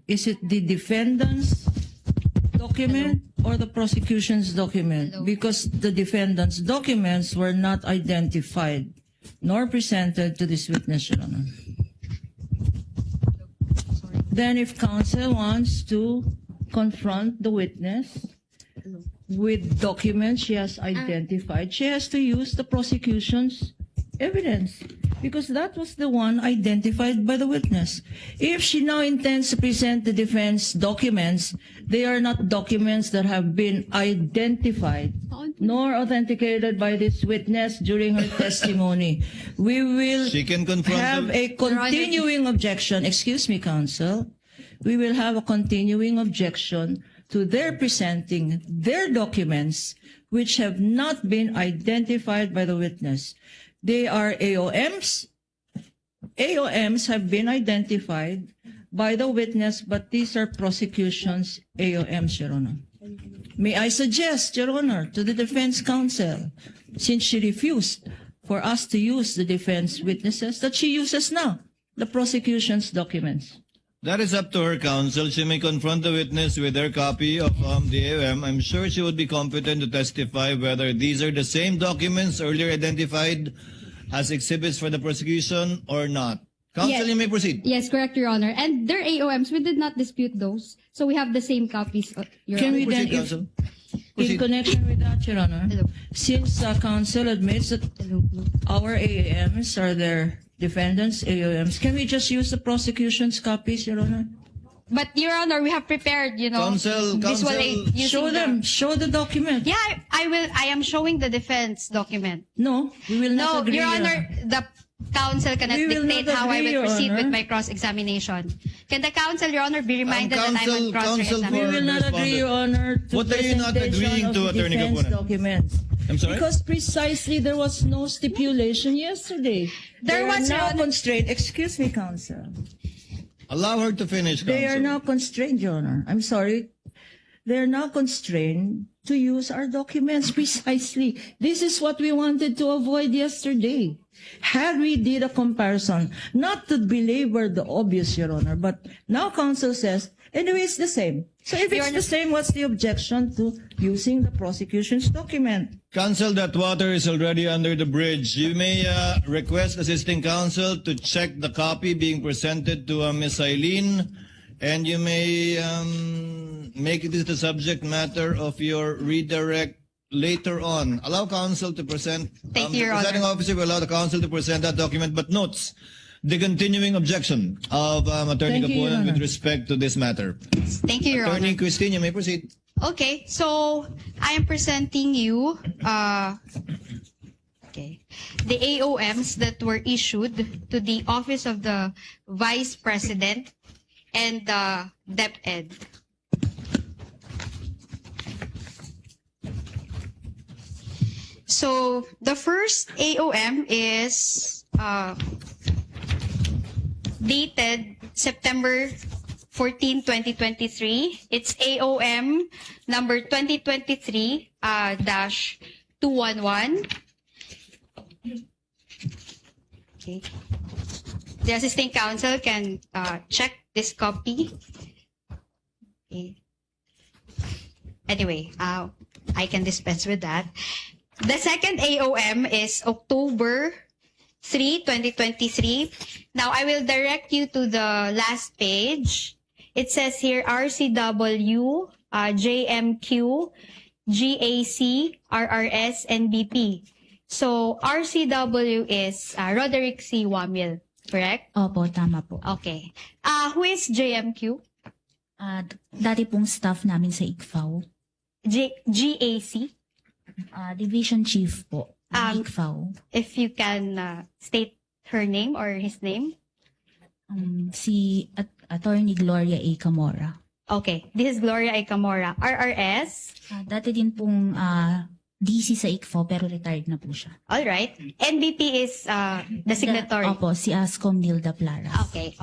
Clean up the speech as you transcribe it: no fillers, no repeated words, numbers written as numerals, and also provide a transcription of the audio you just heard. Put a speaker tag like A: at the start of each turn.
A: Is it the defendant's document or the prosecution's document? Because the defendant's documents were not identified nor presented to this witness, Your Honor. Then if counsel wants to confront the witness with documents she has identified, she has to use the prosecution's evidence because that was the one identified by the witness. If she now intends to present the defense documents, they are not documents that have been identified nor authenticated by this witness during her testimony. We will
B: She can confront
A: have
B: the-
A: a continuing objection. Excuse me, counsel. We will have a continuing objection to their presenting their documents which have not been identified by the witness. They are AOMs. AOMs have been identified by the witness, but these are prosecution's AOMs, Your Honor. May I suggest, Your Honor, to the defense counsel, since she refused for us to use the defense witnesses, that she uses now the prosecution's documents.
B: That is up to her, counsel. She may confront the witness with her copy of the AOM. I'm sure she would be competent to testify whether these are the same documents earlier identified as exhibits for the prosecution or not. Counsel,
C: Yes.
B: you may proceed.
C: Yes, correct, Your Honor. And their AOMs, we did not dispute those. So we have the same copies, Your
A: Can
C: Honor.
A: we then,
B: Proceed,
A: if,
B: counsel.
A: in
B: Proceed.
A: connection with that, Your Honor,
C: Hello.
A: since counsel admits that
C: Hello.
A: our AAMs are their defendants' AOMs, can we just use the prosecution's copies, Your Honor?
C: But, Your Honor, we have prepared,
B: Counsel,
C: visual
B: counsel.
C: aid using
A: Show them, show the document.
C: Yeah, I will. I am showing the defense document.
A: No, we will
C: No,
A: not agree,
C: Your Honor, the counsel cannot
A: We will not
C: dictate how I
A: agree,
C: will
A: Your
C: proceed
A: Honor.
C: with my cross-examination. Can the counsel, Your Honor, be reminded that I'm
B: counsel-
C: on
B: counsel
A: We
C: cross-examination?
A: will not agree, Your Honor, to
B: What are you not
A: presentation
B: agreeing
A: of
B: to,
A: the
B: Attorney
A: defense
B: Kapunan?
A: documents.
B: I'm sorry?
A: Because precisely there was no stipulation yesterday.
C: There
A: They are
C: was, Your
A: now
C: Honor.
A: constrained. Excuse me, counsel.
B: Allow her to finish, counsel.
A: They are now constrained, Your Honor. I'm sorry. They are now constrained to use our documents precisely. This is what we wanted to avoid yesterday. Had we did a comparison, not to belabor the obvious, Your Honor, but now counsel says, anyway, it's the same. So if
C: Your
A: it's
C: Honor-
A: the same, what's the objection to using the prosecution's document?
B: Counsel, that water is already under the bridge. You may request assisting counsel to check the copy being presented to Ms. Eileen, and you may make it the subject matter of your redirect later on. Allow counsel to present.
C: Thank you, Your
B: The presiding
C: Honor.
B: officer will allow the counsel to present that document, but notes the continuing objection of Attorney
A: Thank you, Your
B: Kapunan with
A: Honor.
B: respect to this matter.
C: Thank you, Your
B: Attorney
C: Honor.
B: Christine, you may proceed.
C: Okay, so I am presenting you the AOMs that were issued to the Office of the Vice President and the DepEd. So the first AOM is dated September 14, 2023. It's AOM number 2023-211. Okay. The assisting counsel can check this copy. Okay. Anyway, I can dispense with that. The second AOM is October 3, 2023. Now, I will direct you to the last page. It says here RCW, JMQ, GAC, RRS, and BP. So, RCW is Roderick C. Wamil, correct?
D: Opo, tama po.
C: Okay. Who is JMQ?
D: Dati pong staff namin sa ICFAO.
C: GAC?
D: Division Chief po ng ICFAO.
C: If you can state her name or his name.
D: Si Attorney Gloria A. Camora.
C: Okay. This is Gloria A. Camora. RRS?
D: Dati din pong DC sa ICFAO pero retired na po siya.
C: Alright. NBP is the signatory.
D: Opo, si Ascom Nilda Plaras.
C: Okay.